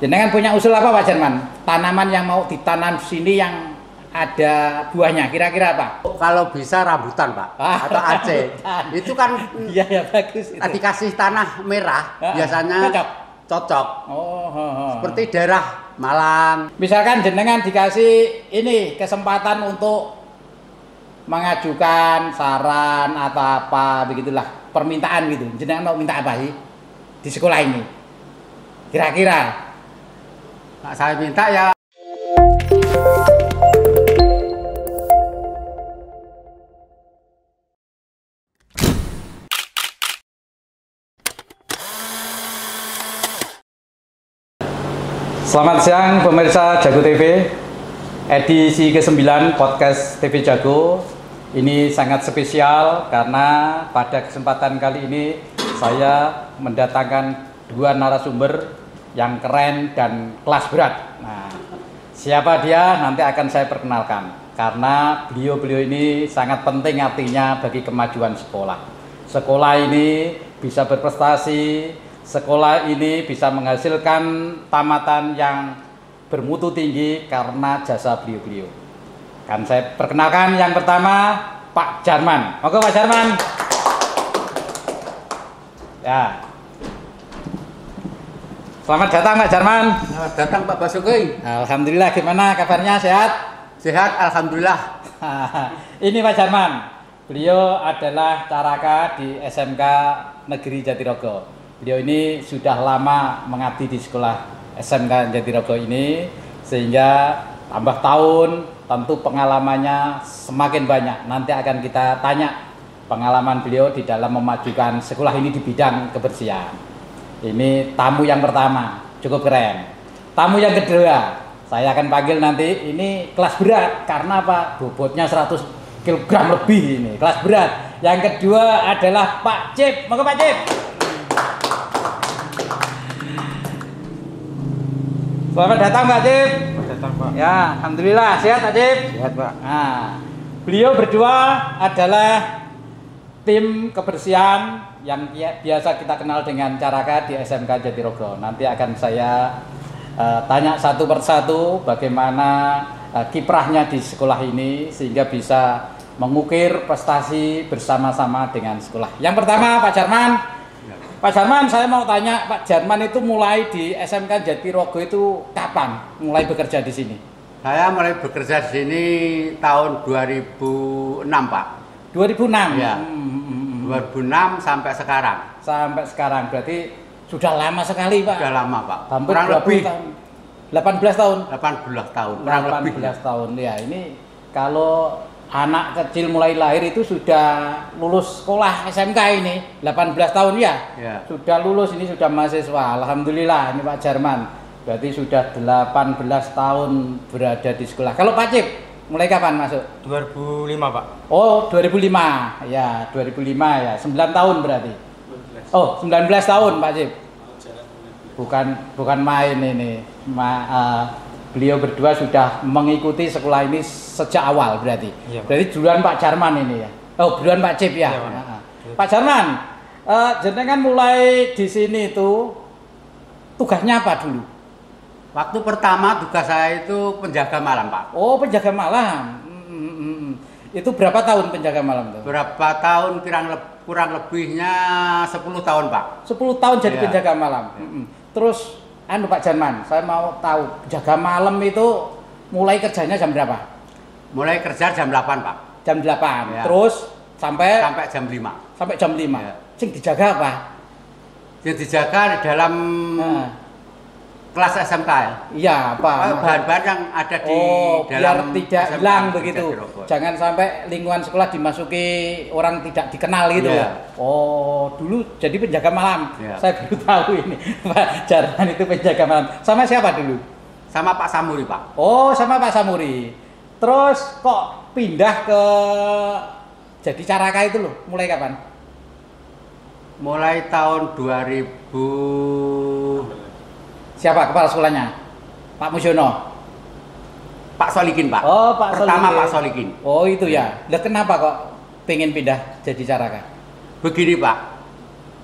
Jenengan punya usul apa Pak Jarman? Tanaman yang mau ditanam sini yang ada buahnya, kira-kira apa? Kalau bisa rambutan Pak, atau Aceh. Itu kan iya ya bagus itu. dikasih tanah merah, biasanya cocok. Seperti daerah Malang. Misalkan jenengan dikasih ini kesempatan untuk mengajukan saran atau apa begitulah, permintaan gitu. Jenengan mau minta apa sih di sekolah ini? Kira-kira? Nah, saya minta ya. Selamat siang pemirsa Jago TV, edisi ke-9 podcast TV Jago. Ini sangat spesial karena pada kesempatan kali ini saya mendatangkan dua narasumber yang keren dan kelas berat. Nah, siapa dia nanti akan saya perkenalkan karena beliau-beliau ini sangat penting artinya bagi kemajuan sekolah. Sekolah ini bisa berprestasi, sekolah ini bisa menghasilkan tamatan yang bermutu tinggi karena jasa beliau-beliau. Kan saya perkenalkan yang pertama Pak Jarman. Oke Pak Jarman. Ya. Selamat datang Pak Jarman. Selamat datang Pak Basuki. Alhamdulillah, gimana kabarnya, sehat? Sehat, alhamdulillah. Ini Pak Jarman. Beliau adalah caraka di SMK Negeri Jatirogo. Beliau ini sudah lama mengabdi di sekolah SMK Jatirogo ini, sehingga tambah tahun tentu pengalamannya semakin banyak. Nanti akan kita tanya pengalaman beliau di dalam memajukan sekolah ini di bidang kebersihan. Ini tamu yang pertama, cukup keren. Tamu yang kedua, saya akan panggil nanti, ini kelas berat karena apa? Bobotnya 100 kg lebih ini, kelas berat. Yang kedua adalah Pak Cip. Monggo Pak Cip. Selamat datang Pak Cip. Selamat datang Pak. Ya, alhamdulillah sehat Pak Cip. Sehat Pak. Nah, beliau berdua adalah tim kebersihan yang biasa kita kenal dengan caraka di SMK Jatirogo. Nanti akan saya tanya satu persatu bagaimana kiprahnya di sekolah ini sehingga bisa mengukir prestasi bersama-sama dengan sekolah. Yang pertama Pak Jarman. Pak Jarman, saya mau tanya, Pak Jarman itu mulai di SMK Jatirogo itu kapan mulai bekerja di sini? Saya mulai bekerja di sini tahun 2006 Pak. 2006? Ya. 2006 sampai sekarang. Sampai sekarang, berarti sudah lama sekali Pak. Sudah lama Pak. Hampir kurang lebih tahun. 18 tahun? 18 tahun, kurang 18 lebih. tahun, ya ini kalau anak kecil mulai lahir itu sudah lulus sekolah SMK ini 18 tahun ya? Ya. Sudah lulus, ini sudah mahasiswa. Alhamdulillah ini Pak Jarman. Berarti sudah 18 tahun berada di sekolah. Kalau Pak Cip, mulai kapan masuk? 2005 Pak. Oh 2005, ya 2005 ya, 9 tahun berarti. Oh 19 tahun Pak Cip. Bukan main ini. Beliau berdua sudah mengikuti sekolah ini sejak awal berarti. Iya, berarti duluan Pak Jarman ini ya. Oh duluan Pak Cip ya. Iya, Pak Jarman, jenengan mulai di sini itu tugasnya apa dulu? Waktu pertama tugas saya itu penjaga malam Pak. Oh penjaga malam. Itu berapa tahun penjaga malam tuh? Berapa tahun kurang lebihnya 10 tahun Pak. 10 tahun jadi Ya. penjaga malam. Terus Pak Jarman, saya mau tahu penjaga malam itu mulai kerjanya jam berapa? Mulai kerja jam 8 Pak. Jam 8. Ya. Terus sampai jam 5. Sampai jam 5. Ya. Sing dijaga apa? Yang dijaga di dalam kelas SMK ya. Iya, apa? Bahan-bahan yang ada di biar dalam tidak SMK hilang begitu. Jatirogo. Jangan sampai lingkungan sekolah dimasuki orang tidak dikenal gitu. Iya. Oh, dulu jadi penjaga malam. Iya. Saya baru tahu ini. Pak Jarman itu penjaga malam. Sama siapa dulu? Sama Pak Samuri Pak. Oh, sama Pak Samuri. Terus kok pindah ke jadi caraka itu loh? Mulai kapan? Mulai tahun 2000. Siapa kepala sekolahnya? Pak Musyono. Pak Solikin Pak. Oh, Pak Pertama Solikin. Pak Solikin. Oh, itu ya. Lah kenapa kok pengen pindah jadi caraka? Begini Pak.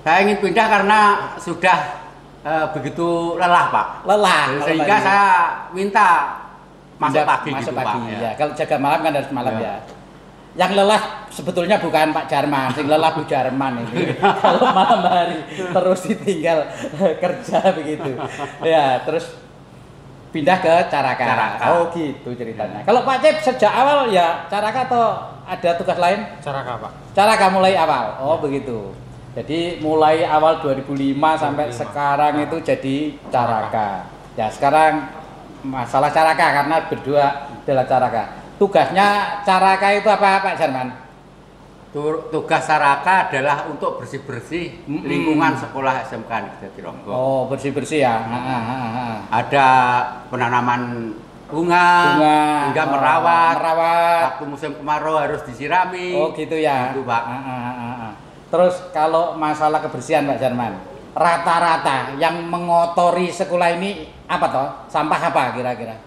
Saya ingin pindah karena sudah begitu lelah Pak. Lelah. Sehingga saya minta masuk pagi masuk gitu pagi, Pak. ya. Kalau jaga malam kan harus malam Ya. ya. Yang lelah sebetulnya bukan Pak Jarman, yang lelah Bu Jarman ini. Kalau malam hari terus ditinggal kerja begitu. Ya, terus pindah ke Caraka. Oh gitu ceritanya. Kalau Pak Cip sejak awal ya Caraka atau ada tugas lain? Caraka Pak. Caraka mulai awal. Oh begitu. Jadi mulai awal 2005 sampai sekarang itu jadi Caraka. Ya sekarang masalah Caraka karena berdua adalah Caraka. Tugasnya Caraka itu apa Pak Jarman? Tugas Caraka adalah untuk bersih-bersih lingkungan sekolah SMK Negeri Jatironggo. Oh bersih-bersih ya. Ada penanaman bunga, hingga merawat. Waktu musim kemarau harus disirami. Oh gitu ya. Gitu Pak. Terus kalau masalah kebersihan Pak Jarman, rata-rata yang mengotori sekolah ini apa toh? Sampah apa kira-kira?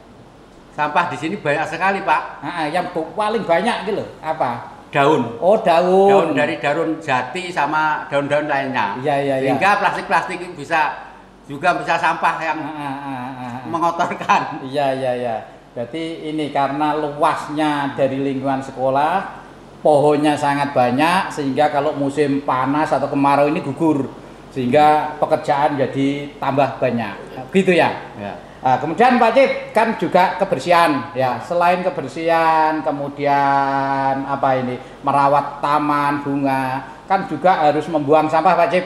Sampah di sini banyak sekali Pak. Yang paling banyak gitu apa? Daun. Oh daun. Daun dari daun jati sama daun-daun lainnya. Iya. Sehingga plastik-plastik bisa sampah yang mengotorkan. Iya. Berarti ini karena luasnya dari lingkungan sekolah, pohonnya sangat banyak sehingga kalau musim panas atau kemarau ini gugur sehingga pekerjaan jadi tambah banyak. Gitu ya. Kemudian Pak Cip kan juga kebersihan ya. Selain kebersihan, kemudian merawat taman bunga, kan juga harus membuang sampah Pak Cip.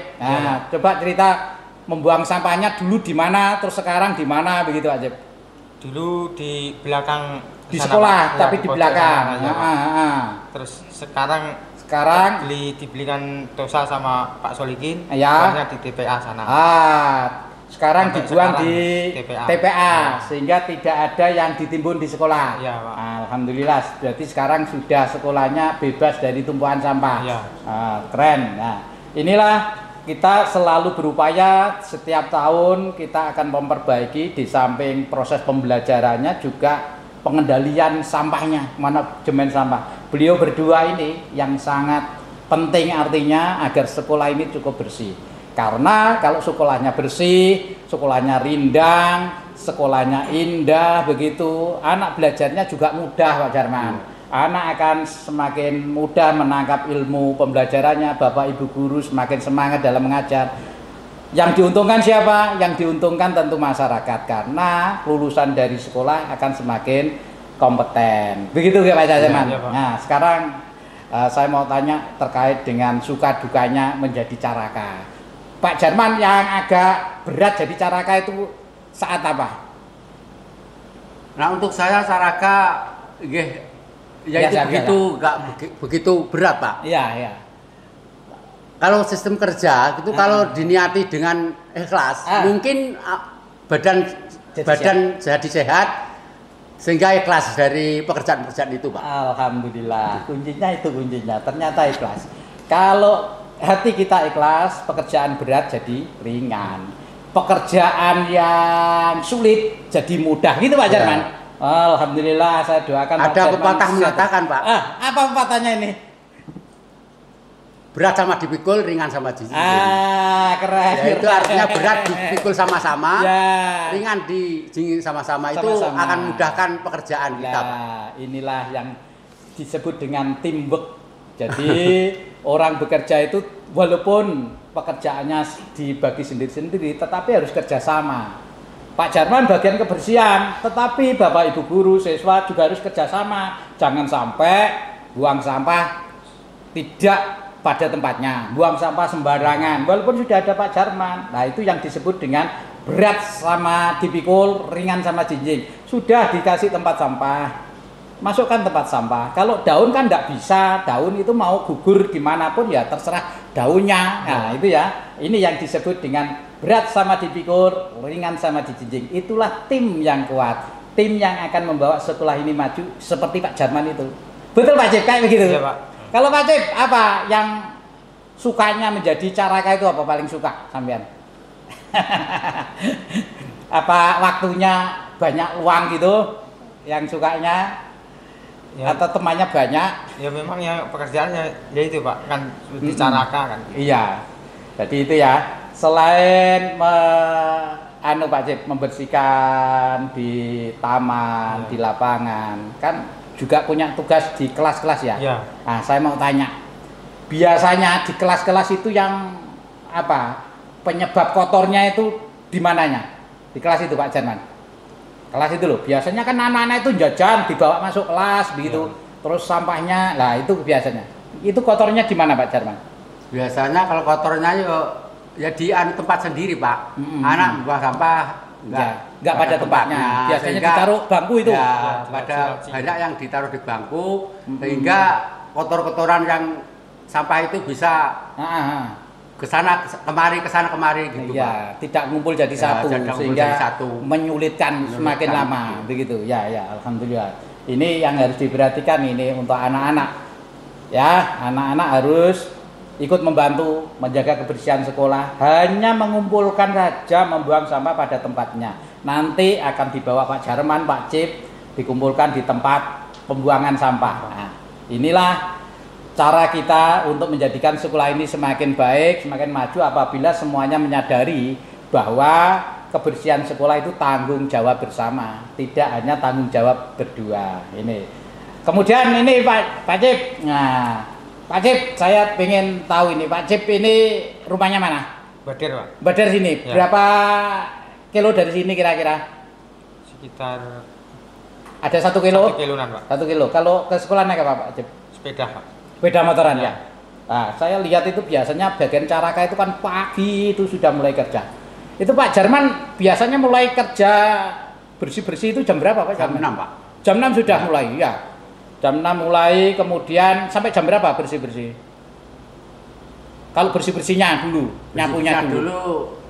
Coba cerita membuang sampahnya dulu di mana, terus sekarang di mana begitu Pak Cip? Dulu di belakang di sekolah, tapi di belakang. Terus sekarang dibelikan Tosa sama Pak Solikin, buangnya di TPA sana. Sekarang dibuang di TPA sehingga tidak ada yang ditimbun di sekolah. Ya, Pak. Alhamdulillah, berarti sekarang sudah sekolahnya bebas dari tumpuan sampah. Ya. Keren. Nah, inilah kita selalu berupaya setiap tahun kita akan memperbaiki di samping proses pembelajarannya juga pengendalian sampahnya, manajemen sampah. Beliau berdua ini yang sangat penting artinya agar sekolah ini cukup bersih. Karena kalau sekolahnya bersih, sekolahnya rindang, sekolahnya indah begitu, anak belajarnya juga mudah Pak Jarman. Anak akan semakin mudah menangkap ilmu pembelajarannya, Bapak Ibu guru semakin semangat dalam mengajar. Yang diuntungkan siapa? Yang diuntungkan tentu masyarakat karena lulusan dari sekolah akan semakin kompeten. Begitu ya Pak Jarman. Ya, nah, sekarang saya mau tanya terkait dengan suka dukanya menjadi Caraka. Pak Jarman yang agak berat jadi Caraka itu saat apa? Nah untuk saya Caraka begitu berat Pak. Iya. Kalau sistem kerja itu kalau diniati dengan ikhlas, mungkin badan jadi sehat sehingga ikhlas dari pekerjaan-pekerjaan itu Pak. Alhamdulillah. Kuncinya. Ternyata ikhlas. Kalau hati kita ikhlas, pekerjaan berat jadi ringan. Pekerjaan yang sulit jadi mudah gitu Pak Jarman. Alhamdulillah, saya doakan Ada Pak pepatah mengatakan Pak. Apa pepatahnya ini? Berat sama dipikul, ringan sama dijinjing. Keren. Ya, itu artinya berat dipikul sama-sama, ringan dijinjing sama-sama. Itu akan memudahkan pekerjaan kita Pak. Inilah yang disebut dengan teamwork. Jadi orang bekerja itu walaupun pekerjaannya dibagi sendiri-sendiri tetapi harus kerjasama. Pak Jarman bagian kebersihan, tetapi Bapak Ibu guru, siswa juga harus kerjasama. Jangan sampai buang sampah tidak pada tempatnya, buang sampah sembarangan walaupun sudah ada Pak Jarman. Nah itu yang disebut dengan berat sama dipikul, ringan sama jinjing. Sudah dikasih tempat sampah, masukkan tempat sampah. Kalau daun kan tidak bisa, daun itu mau gugur dimanapun ya terserah daunnya. Nah itu ya, ini yang disebut dengan berat sama dipikul, ringan sama dijinjing. Itulah tim yang kuat, tim yang akan membawa sekolah ini maju seperti Pak Jarman itu. Betul Pak Cip, kayak begitu? Iya Pak. Kalau Pak Cip, apa yang sukanya menjadi Caraka itu apa paling suka sampean? Apa waktunya banyak luang gitu yang sukanya? Ya. Atau temannya banyak? Ya memang yang pekerjaannya ya itu Pak, kan di Caraka kan. Iya. Jadi itu ya. selain Pak Cip, membersihkan di taman, di lapangan, kan juga punya tugas di kelas-kelas ya. Nah, saya mau tanya, biasanya di kelas-kelas itu yang apa? Penyebab kotornya itu di mananya? Di kelas itu Pak Jarman. Kelas itu loh, biasanya kan anak-anak itu jajan dibawa masuk kelas begitu. Terus sampahnya, lah itu biasanya. Itu kotornya di mana Pak Jarman? Biasanya kalau kotornya ya di tempat sendiri Pak. Anak buang sampah enggak pada tempatnya. Biasanya ditaruh bangku itu. Ya, pada banyak yang ditaruh di bangku sehingga kotor-kotoran yang sampah itu bisa kesana kemari gitu Pak. Tidak ngumpul jadi satu sehingga menyulitkan semakin lama begitu. Ya, alhamdulillah. Ini yang harus diperhatikan ini untuk anak-anak. Ya, anak-anak harus ikut membantu menjaga kebersihan sekolah. Hanya mengumpulkan saja, membuang sampah pada tempatnya. Nanti akan dibawa Pak Jarman, Pak Cip, dikumpulkan di tempat pembuangan sampah. Nah, inilah cara kita untuk menjadikan sekolah ini semakin baik, semakin maju apabila semuanya menyadari bahwa kebersihan sekolah itu tanggung jawab bersama, tidak hanya tanggung jawab berdua. Ini. Kemudian ini Pak Cip. Nah, Pak Cip, saya pengen tahu ini, Pak Cip ini rumahnya mana? Badar, Pak. Badar sini. Ya. Berapa kilo dari sini kira-kira? Sekitar ada 1 kilo? 1 kiloan, Pak. 1 kilo. Kalau ke sekolah naik apa, Pak Cip? Sepeda, Pak. Sepeda motoran ya. Nah, saya lihat itu biasanya bagian Caraka itu kan pagi itu sudah mulai kerja. Itu Pak Jarman biasanya mulai kerja bersih-bersih itu jam berapa Pak? Jam 6, Pak. Jam 6 sudah mulai, ya. Jam 6 mulai, kemudian sampai jam berapa bersih-bersih? Kalau bersih-bersihnya dulu, nyapunya dulu.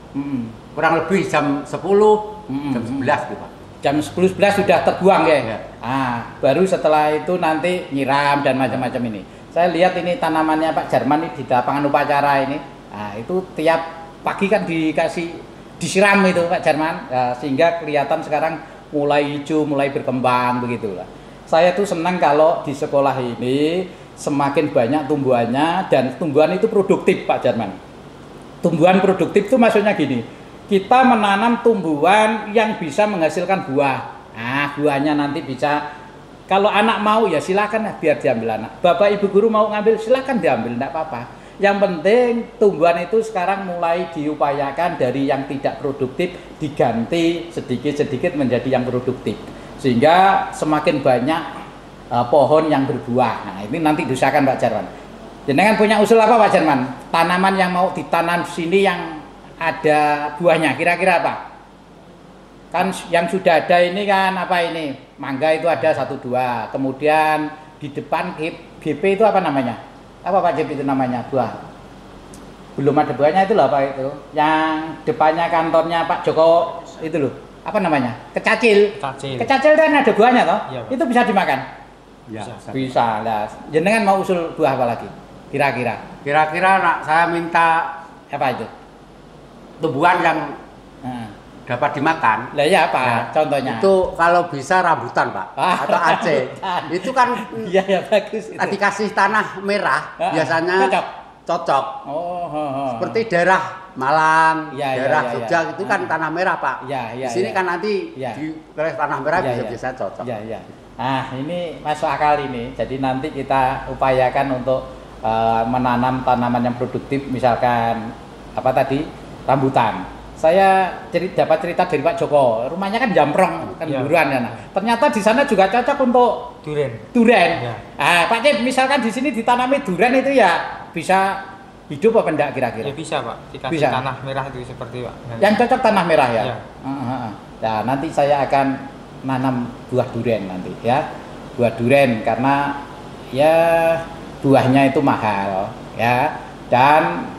Kurang lebih jam 10, jam 11 gitu, Pak. Jam 10-11 sudah terbuang ya. Ah, baru setelah itu nanti nyiram dan macam-macam ini. Saya lihat ini tanamannya Pak Jarman ini di lapangan upacara ini. Nah, itu tiap pagi kan disiram itu Pak Jarman, sehingga kelihatan sekarang mulai hijau, mulai berkembang begitulah. Saya tuh senang kalau di sekolah ini semakin banyak tumbuhannya dan tumbuhan itu produktif Pak Jarman. Tumbuhan produktif itu maksudnya gini, kita menanam tumbuhan yang bisa menghasilkan buah. Nah, buahnya nanti bisa, kalau anak mau ya silakan biar diambil anak. Bapak ibu guru mau ngambil silakan diambil, enggak apa-apa. Yang penting tumbuhan itu sekarang mulai diupayakan dari yang tidak produktif diganti sedikit-sedikit menjadi yang produktif. Sehingga semakin banyak pohon yang berbuah. Nah, ini nanti diusahakan Pak Jarman. Jenengan punya usul apa Pak Jarman? Tanaman yang mau ditanam sini yang ada buahnya, kira-kira apa? Kan yang sudah ada ini kan apa ini? Mangga itu ada 1-2. Kemudian di depan GP itu apa namanya? Apa Pak Jep itu namanya? Buah. Belum ada buahnya itu loh apa itu? Yang depannya kantornya Pak Joko itu loh. Apa namanya? Kecacil. Kecacil kan ada buahnya toh? Ya, itu bisa dimakan? Ya, bisa. Lah, jenengan mau usul buah apa lagi? Kira-kira. Kira-kira saya minta apa itu? Tumbuhan yang dapat dimakan. Lah ya apa? Ya, contohnya? Itu kalau bisa rambutan, Pak. Atau Aceh. Itu kan iya bagus itu. Dikasih tanah merah biasanya cocok. Seperti daerah Malang, daerah Jogja itu kan tanah merah, Pak. Di sini kan nanti di tanah merah bisa cocok. Nah, ini masuk akal ini. Jadi nanti kita upayakan untuk menanam tanaman yang produktif, misalkan apa tadi? Rambutan. Saya dapat cerita dari Pak Joko, rumahnya kan Jamprong, kan buruan ya. Ternyata di sana juga cocok untuk duren. Ya. Nah, Pak Cip, misalkan di sini ditanami duren itu ya bisa hidup apa enggak kira-kira? Ya bisa Pak, dikasih bisa. Tanah merah itu seperti Pak. Yang cocok tanah merah ya. Nah, nanti saya akan nanam buah duren nanti ya, buah duren karena ya buahnya itu mahal ya dan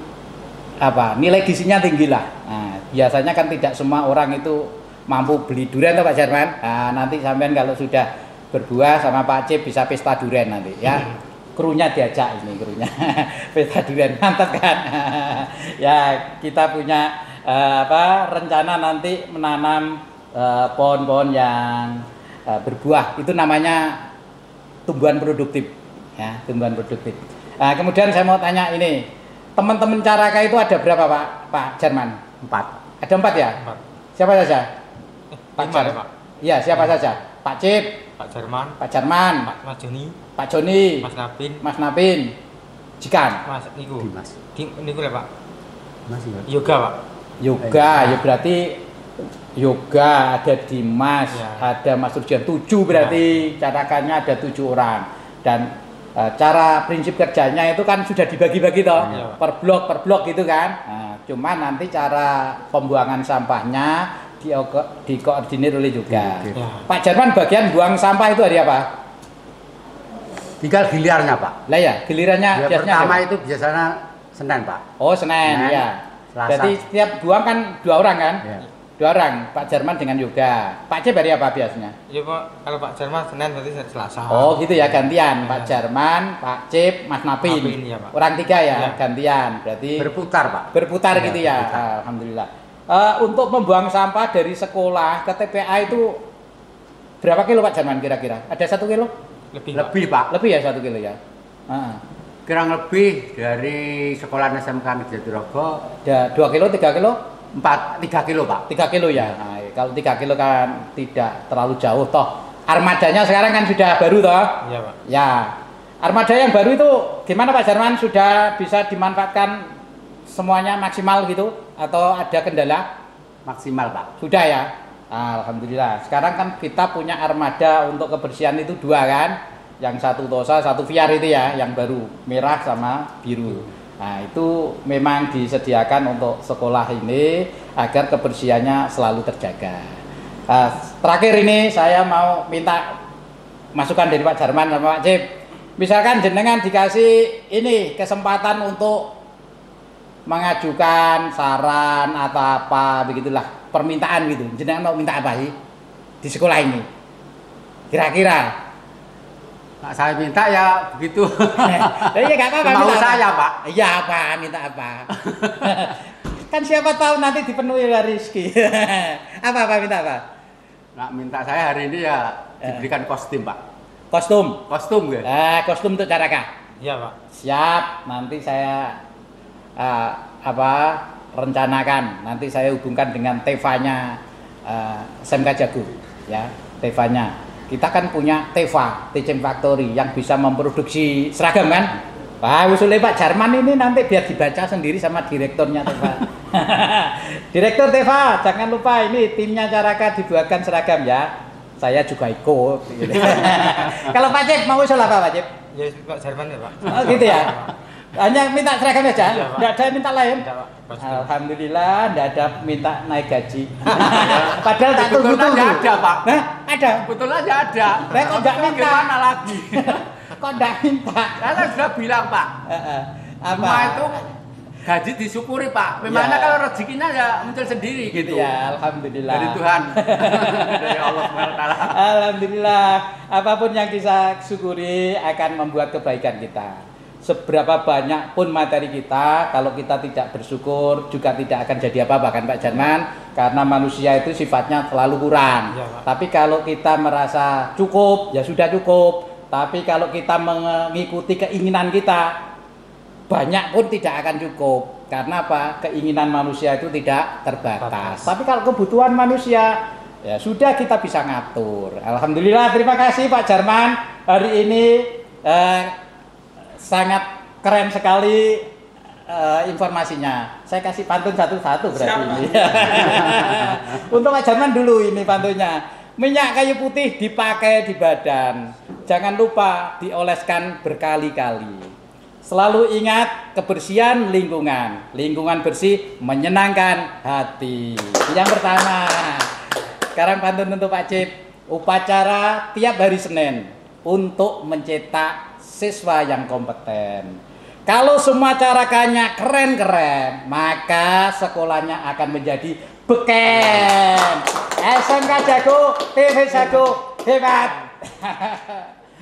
nilai gizinya tinggi lah. Nah, biasanya kan tidak semua orang itu mampu beli durian toh Pak Jarman. Nah, nanti sampean kalau sudah berbuah sama Pak Cip bisa pesta durian nanti ya. Krunya diajak ini krunya. Pesta durian mantap kan. Ya, kita punya rencana nanti menanam pohon-pohon yang berbuah. Itu namanya tumbuhan produktif ya, tumbuhan produktif. Nah, kemudian saya mau tanya ini. teman-teman Caraka itu ada berapa Pak Jarman? 4. Ada 4 ya? 4. Siapa saja? Pak 5 ya, Pak. Iya, siapa saja? Pak Cip, Pak Jarman, Pak Jarman, Mas Joni, Pak Joni, Mas Napin, Mas Napin, Jikan. Mas niku. Dimas. Niku lho, Pak. Masih ya? Yoga, Pak. Yoga, ya berarti Yoga ada Dimas, Ya. ada Mas Turjan, 7 berarti carakannya ada 7 orang. Dan cara prinsip kerjanya itu kan sudah dibagi-bagi toh, Ya. per blok gitu kan. Nah, cuma nanti cara pembuangan sampahnya dikoordinir oleh Yoga. Oke. Ya. Pak Jarman bagian buang sampah itu hari apa? Tinggal gilirannya, Pak. Lah ya, gilirannya Ya, biasanya pertama ada? itu biasanya Senin, Pak. Oh, Senin, Senin, ya. Selasa. Jadi setiap buang kan 2 orang kan? Ya. 2 orang, Pak Jarman dengan Yoga. Pak Cip hari apa biasanya? Ya, Pak. Kalau Pak Jarman Senin berarti Selasa. Oh gitu ya, gantian. Ya. Pak Jarman, Pak Cip, Mas Napin. Napin, ya, Pak. Orang 3 ya, Ya. gantian. Berarti Berputar, Pak. berputar Ya, gitu ya. berputar. Alhamdulillah. Untuk membuang sampah dari sekolah ke TPA itu berapa kilo Pak Jarman kira-kira? Ada 1 kilo? Lebih, Pak. Lebih ya 1 kilo ya. Kurang lebih dari sekolah SMK Negeri Jatirogo Ada 2 kilo, 3 kilo? 3 kilo, Pak. 3 kilo ya. Nah, kalau 3 kilo kan tidak terlalu jauh toh. Armadanya sekarang kan sudah baru toh. Iya, Pak. Ya. Armada yang baru itu gimana Pak Jarman? Sudah bisa dimanfaatkan semuanya maksimal gitu atau ada kendala? Maksimal, Pak. Sudah ya. Alhamdulillah. Sekarang kan kita punya armada untuk kebersihan itu 2 kan. Yang 1 Tosa, 1 Viar itu ya, yang baru, merah sama biru. Nah, itu memang disediakan untuk sekolah ini agar kebersihannya selalu terjaga. Terakhir ini saya mau minta masukan dari Pak Jarman sama Pak Cip. Misalkan jenengan dikasih ini kesempatan untuk mengajukan saran atau apa begitulah, permintaan gitu. Jenengan mau minta apa sih di sekolah ini? Kira-kira? Nah, saya minta ya begitu. Iya nggak apa-apa. Mau minta saya, apa? Pak. Iya apa? Minta apa? Kan siapa tahu nanti dipenuhi oleh rezeki. Apa minta apa? Nah, minta saya hari ini ya diberikan kostum, Pak. Kostum. Kostum ya. Kostum untuk Caraka. Iya, Pak. Siap. Nanti saya rencanakan. Nanti saya hubungkan dengan Teva-nya SMK Jago, ya. Teva-nya. Kita kan punya Teva, Teaching Factory yang bisa memproduksi seragam kan? Wah, usulnya Pak Jarman ini nanti biar dibaca sendiri sama direkturnya Teva. Direktur Teva, jangan lupa ini timnya Caraka dibuatkan seragam ya. Saya juga ikut. Gitu. Kalau Pak Cip mau usul apa Pak Cip? Ya, Pak Jarman ya, Pak. Oh, gitu ya. Hanya minta seragam aja, Iya, Pak. nggak ada minta lain. Tidak, Pak. Kostum. Alhamdulillah, nggak ada minta naik gaji. Padahal tak Kebetulan tunggu-tunggu. ada, Pak. Nah, ada. Betul aja ada. Lah, kok nggak minta? Gimana lagi? Kok nggak minta? Saya sudah bilang, Pak. Apa? Semua itu gaji disyukuri, Pak. Memangnya Ya. kalau rezekinya ya muncul sendiri gitu. Ya, alhamdulillah. Dari Tuhan. Dari Allah SWT. Alhamdulillah, apapun yang kita syukuri akan membuat kebaikan kita. Seberapa banyak pun materi kita, kalau kita tidak bersyukur juga tidak akan jadi apa-apa kan Pak Jarman, karena manusia itu sifatnya selalu kurang. Ya, Pak. Tapi kalau kita merasa cukup, ya sudah cukup. Tapi kalau kita mengikuti keinginan kita, banyak pun tidak akan cukup. Karena apa? Keinginan manusia itu tidak terbatas. Tapi kalau kebutuhan manusia, ya sudah kita bisa ngatur. Alhamdulillah, terima kasih Pak Jarman. Hari ini sangat keren sekali informasinya. Saya kasih pantun satu-satu berarti ini. Untuk Pak Jarman dulu ini pantunnya. Minyak kayu putih dipakai di badan. Jangan lupa dioleskan berkali-kali. Selalu ingat kebersihan lingkungan. Lingkungan bersih menyenangkan hati. Yang pertama. Sekarang pantun untuk Pak Cip. Upacara tiap hari Senin untuk mencetak siswa yang kompeten. Kalau semua carakannya keren-keren, maka sekolahnya akan menjadi beken. SMK Jago, TV Jago, hebat.